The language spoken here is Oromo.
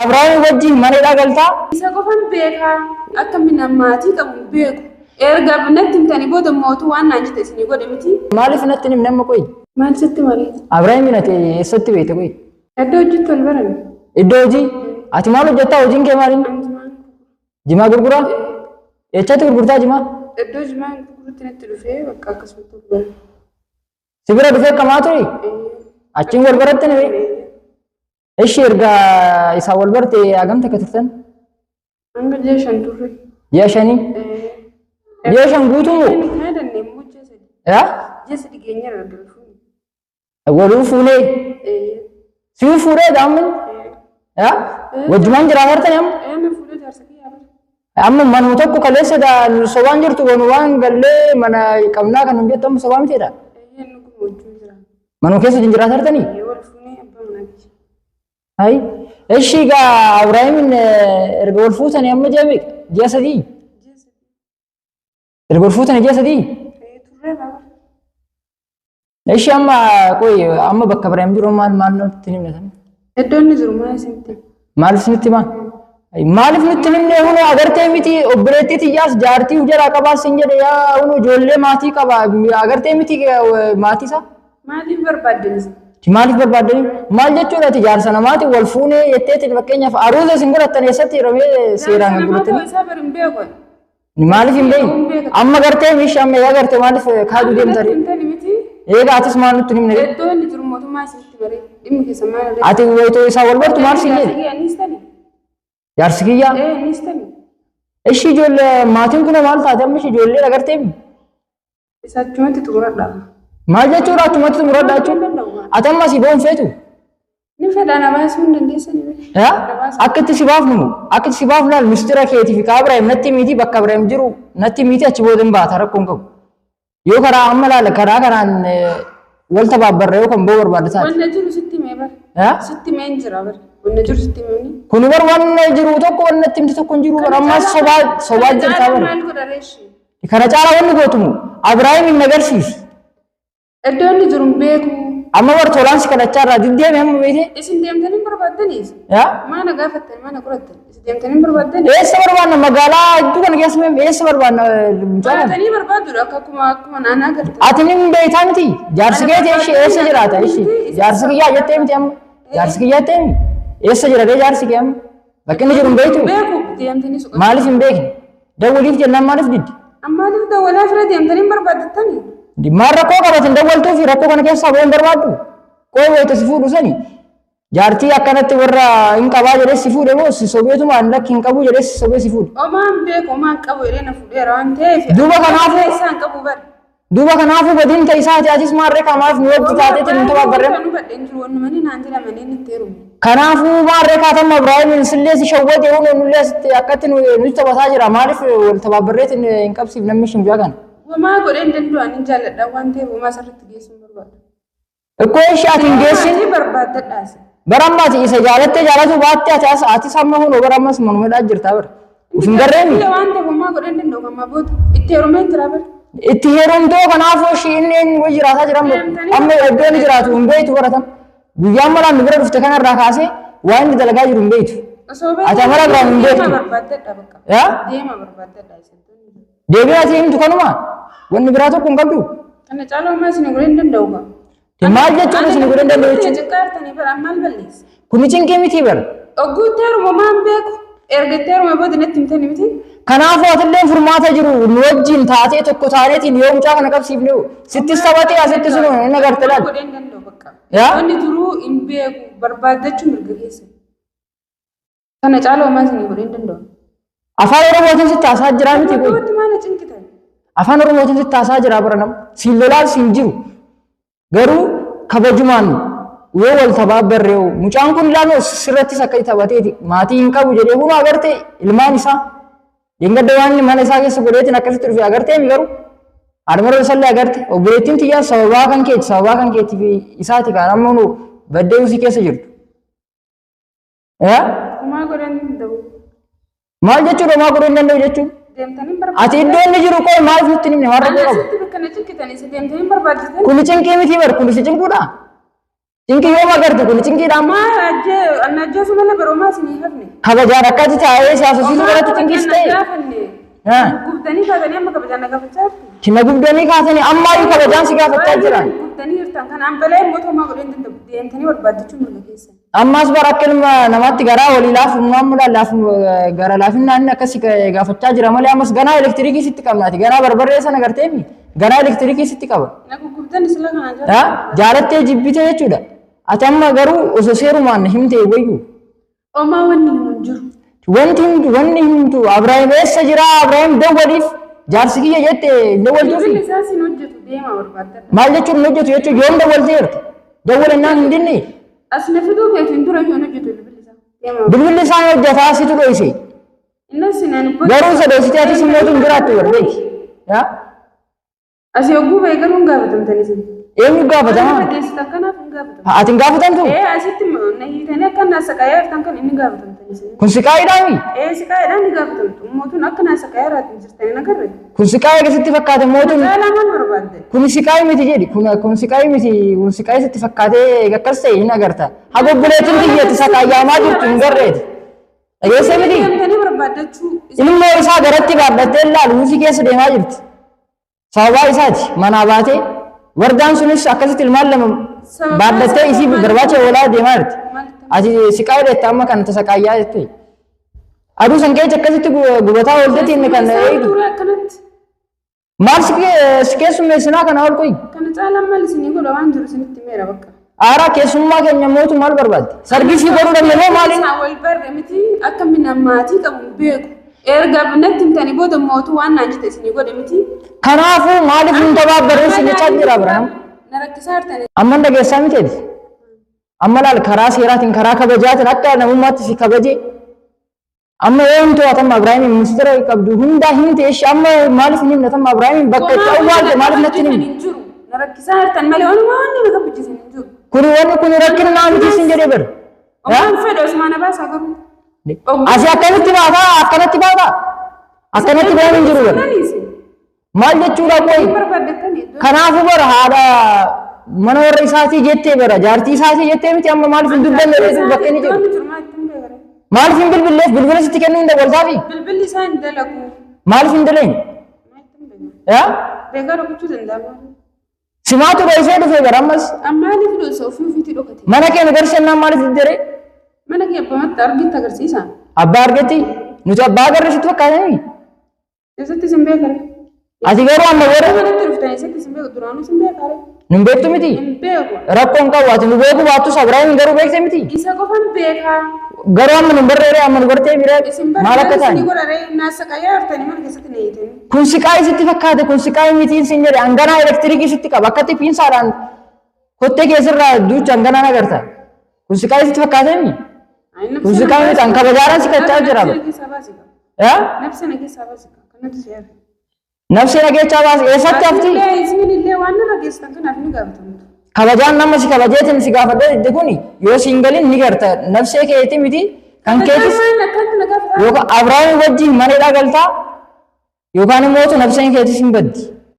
Abrahaam wajjin mana galtaa. Isa qofan beekaa akka mina maatii qabu beeku. Erga natti himtanii booda mootuu waan naan jette isinii godhe miti. Maaliif natti hin himne qoy? Maal sitti malee? Abrahaam natti eessatti beekte qoy? Iddoo hojiitti wal barame. Iddoo hojii? Ati maal hojjettaa hojiin kee maaliin? Jimaa gurguraa? Eessatti gurgurtaa jimaa? Iddoo jimaa gurgurutti natti dhufee bakka akkasumatti gurgura. Sibira dhufee kamaa ture? Achiin wal baratte ni beekte? Ishi erga isaa wal barte hagamta akka turtan? Hanga ji'a 5 turre. Ji'a 5? Ji'a 5 guutuu moo? Yaa? Ji'a 3 geenye argaa fuune. Waluu fuunee? Siu fuudhee gaamman? Yaa? Wajjumaan jiraa hartan amma? Fuudhee jaarsa kiyyaa. Amma manuma tokko kaleessa sobaan jirtu waan gallee mana qabnaa kan hojjetamu sobaa miteedha? Manuma keessa jiraata hartanii? Hai, eshi ga Abrahaam erga wal fuutanii amma ji'a 3. Erga wal fuutanii ji'a 3. Eshi amma qoy amma bakka Abrahaam jiru maal nutti himne tan? Iddoon inni jiru maal isinitti? Maaliif nutti hima? Maaliif nutti himne hunu agartee miti obboleettii tiyyaas jaartii hujjara qabaas hin jedhe yaa hunu ijoollee maatii qaba agartee miti maatii isaa? Maaliif barbaaddenis? Maaliif barbaadanii? Maal jechuudha ati jaarsa namaati wal fuunee jetteetiin fakkeenyaaf aruuza isin godhattan eessatti hiramee seeraan godhatanii? Maaliif hin beekne? Amma gartee miishi amma yaa gartee maaliif kaaduu deemtanii? Egaa atis maal nutti himne? Iddoo inni jiru mootummaa isinitti baree dhimmi keessa maal irratti? Ati wayitoo isaa wal bartu maal siin jedhe? Jaarsi kiyyaa? Ishi ijoollee maatiin kun maal taate amma ishi ijoollee agartee mi? Isa achumatti xumuradha. Maal jechuudha achumatti xumuradha jechuudha? Ati amma si boon feetu? Ni fedhaan abaasuu hin dandeessanii. Akka itti si baafnu laal mistira keetii fi Abrahaam natti miti bakka Abrahaam jiru natti miti achi booda hin baata rakkoon qabu. Yoo karaa amma laala karaa kanaan wal tabaabbarra yoo kan boo barbaadda taate. Wanna jiru sitti mee bar? Sitti mee hin jira bar? Wanna jiru sitti mee? Kun bar wanna jiru tokko wanna itti himti tokko hin jiru bar ammas sobaa jirtaa bar. Kana caalaa wanni gootumu Abrahaam hin agarsiisu. Iddoo inni jiru hin beeku. Amma war tolaansi kadhachaa irraa diddeeme amma beekte? Isin deemtanii barbaaddaniis? Maana gaafattan maana qorattan? Isin deemtanii barbaaddanii? Eessa barbaadna magaalaa hedduu kana keessa mee eessa barbaadna? Baatanii barbaadudha akkuma naannaa galtan. Ati ni beektaa miti? Jaarsi keetii ishee eessa jiraata ishee? Jaarsi kiyyaa jettee miti amma? Jaarsi kiyyaa jettee miti? Eessa jira dee jaarsi kee amma? Bakki inni jiru hin beektu? Beeku deemtanii suqaa. Maaliif hin beekne? Dawwaliif jennaan maaliif diddi? Maaliif dawwalaa fira deemtanii barbaaddatanii? Maal rakkoo qabatin dawwaltuu fi rakkoo kana keessaa boon barbaaddu? Qoy wayita si fuudhu sani jaartii akkanatti warra hin qabaa jedhee si fuudhe moo si sobeetuma an lakki hin qabu jedhee si sobee si fuudhe. Omaan beeku omaan qabu jedhee na fuudheera waan ta'eef. Duuba kanaafuu badiin ta'e isaati atis maarree kamaaf nu wajji taateetiin hin tabaabbarre. Kanaafuu maarree kaatama Ibraahim sillee si shawwate hunu nullee akkatti nuti taphataa jira maaliif wal tabaabbarreetiin hin qabsiif namni shimbiyaa kana. Homaa godhee hin danda'an hin jaalladha waan ta'eef homaa asirratti geessuun barbaada. Ikkoo ishee ati hin geessin barammaati isa jaalattee jaalatu baatte ati samma hunu barammas manumedhaa jirtaa bara. Ufin garreemi. Waan ta'eef homaa godhee hin danda'u amma booda itti heerumee jira bara. Itti heerumtoo kanaafuu ishee inni wayii jiraataa jira amma iddoo inni jiraatu hin beektu baratam. Guyyaan malaan nu bira dhufte kanarraa kaasee waan inni dalagaa jiru hin beektu. Ati amara irraa hin beektu. Deema barbaaddadha. Deebii ati himtu kanuma wanni biraa tokko hin qabdu. Kana caalaa homaa isin godhee hin danda'u gaa. Maal jechuun isin godhee hin danda'u jechuudha. Cinqaartanii bara maal balleessa? Kuni cinqii miti bara. Ogguutti heeruma maan beeku ergattee heeruma booda natti himtanii miti. Kanaafuu atillee furmaata jiru nu wajjin taatee tokko taaneetiin yoo mucaa kana qabsiifne sittis taphatee asitti sun hin agarte laal. Godhee hin danda'u bakka. Wanni duruu hin beeku barbaaddachuun mirga keessa. Kana caalaa homaa isin godhee hin danda'u. Afaan Oromootiin sitti haasaa jira miti kun. Maal cinqitan? Afaan Oromootiin sitti haasaa jira bara nama. Siin lolaal siin jiru. Garuu kabajumaan yoo wal tabaabbarre mucaan kun ilaaloo sirrattis akka taphateeti maatii hin qabu jedhee hunu agarte ilmaan isaa. Yengadda waan mana isaa keessa godheetiin akkasitti dhufe agartee mi garuu haadha sallee agarte obboleettiin tiyyaa sababaa kan keetii fi isaati kan amma hunu baddee usii keessa jirtu. Homaa godhee hin danda'u. Maal jechuudha homaa godhee hin danda'u jechuun? Ati iddoo inni jiru qoy maaliif nutti himne waan rakkoo qabu? Kuni cinqii miti bar kuni si cinquudha? Cinqii yoo magarte kuni cinqiidha amma? Anajjoosu mala baroomaa isinii hafne. kabajaan akkati taa'ee siyaasa siin godhatu xinkis ta'e. Gubdanii kaatanii amma kabajaan na gaafachaa jirtu. Kina gubdanii kaatanii ammaayyuu kabajaan si gaafachaa jiran. Gubdanii jirtan kan ambalee mootummaa godheen deemtanii barbaaddachuu mirga keessan. Ammas bara akkanuma namatti garaa walii laafummaan mul'atu gara laafinnaan inni akkas gaafachaa jira malee ammas ganaa elektiriikii sitti qabnaati. Ganaa barbarree sana garteemi ganaa elektiriikii sitti qaba. Gubdanii sila kanaan jira. Jaalattee jibbite jechuudha. Ati amma garuu osoo seerumaan himtee wayyu. Omaa wanni hin jiru. Wanni himtu Abrahaam eessa jira? Abrahaam dawwaliif jaarsi kiyya jette dawwaltuufi. Bilbilli isaa siin hojjetu deemaa barbaadda. Maal jechuun hojjetu jechuun yoom dawwalteerta? Dawwalannaan hin dinne. As na fiduu keetu hin dura yoon hojjetu bilbilli isaa. Bilbilli isaa hojjetaa asitu dhoyse. Innas sinaan garuu isa dhoysitee ati simmootu hin jiraattu warbeeki. Asii oguu ba'ee garuu hin gaafatamtanii sin. Eenyu gaafatama? Ati hin gaafatamtu? Asitti na hiitanii akka naasa qayaa jirtan kan inni gaafatamtanii sin. Kun siqaayiidhaami? Siqaayiidhaan ni gaafatamtu. Mootuun akka naasa qayaa irraatiin jirtanii nagarre. Kun siqaayii akkasitti fakkaate mootuun. Saalamaan barbaadde. Kun siqaayii miti jedhi. Kun siqaayii miti. Kun siqaayii sitti fakkaatee akkas ta'e hin agarta. Haga buleetiin biyyeetti sakaayyamaa jirtu hin garreeti. Dhageessee miti? Ilmoo isaa garatti baadhattee ilaalu musi keessa deemaa jirti. Sababaa isaati manaa baatee wardaan sunis akkasitti ilmaan lama baadhattee isii barbaacha walaa deemaa jirti. Ati siqaayii dheetta amma kan tasaqaayyaa jettee. Aduu san keessa akkasitti gubataa oolteetti inni kan eegu. Maal si keessummeessinaa kana ol qoyi? Kana caalaan maal isinii godha waan jiru isinitti meera bakka. Aaraa keessummaa keenya mootu maal barbaadde? Sargisii godhuu dandeenyee maaliin? Wal barre miti akka mina maatii qabu beeku. Erga natti himtanii booda mootuu waan naan jette isinii godhe miti. Kanaafuu maaliif hin tabaabbaree isinii caa jira bira? Na rakkisaa jirtanii. Amma dhageessaa miteeti. Amma laal karaa seeraatiin karaa kabajaatiin akka namummaatti si kabaje. Amma eenyu to'atama Abrahaam ministeera qabdu hundaa himte ishee amma maaliif hin himnatama Abrahaam bakka itti awwaalte maaliif natti hin himne? Na rakkisaa jirtan malee waanuma waan nama kabajjisan hin jiru. Kun rakkina naa miti isin jedhee bira. Waan fedhe Usmaan Abaasaa garuu. Asii akkanatti baataa akkanatti baataa akkanatti ba'aan hin jiru bara. Maal jechuudha qoyi? Kanaafuu bara haadha mana warra isaatii jettee bara jaartii isaatii jettee miti amma maaliif hin dubbanne reetu bakka inni jiru? Maaliif hin bilbilleef bilbila sitti kennuu hin dabaltaafi? Bilbilli isaa hin dalagu. Maaliif hin daleen? Beekaa dhokachuu danda'ama. Simaatu dhoysee dhufee bara ammas. Maaliif dhoysa ofii ofiitii dhokate? Mana kee nu garshannaan maaliif diddaree? Mana kee abbamatti argitti agarsiisa. Abbaa argetti? Nuti abbaa agarre sitti fakkaatanii? Eessatti sin beekare? Ati garuu amma warra manatti dhuftanii eessatti sin beeku duraanuu sin beekare? Nun beektu miti? Hin beeku. Rakkoon qabu ati nu beeku baattus Abrahaam garuu beekte miti? Isa qofan beekaa. Garuu amma nu barreeree amma nu bartee bira maal akka ta'an? Isin godharee naasa qayyaa jirtanii mana keessatti na hiitanii. Kun siqaayii sitti fakkaate kun siqaayii mitiin sin jedhe hanganaa elektiriikii sitti qaba akkatti piinsaadhaan kottee keessarraa duucha hanganaan agarta. Kun siqaayii sitti fakkaatee mi? Kun siqaayii miti an kabajaaraan si kachaa jira bara. Nafsi na keessaa baasika. Kanatti si yaadu. Nafsi na keessaa baasika. Eessatti hafti? Isinillee waan irra geessitan kanaaf ni gaafatamtu. Kabajaan nama si kabajeetiin si gaafadhe kuni yoo si hin galin ni garta nafsee keetii miti kan keetis yookaan Abrahaam wajjin mana hidhaa galtaa yookaan immoo nafseen keetis hin baddi.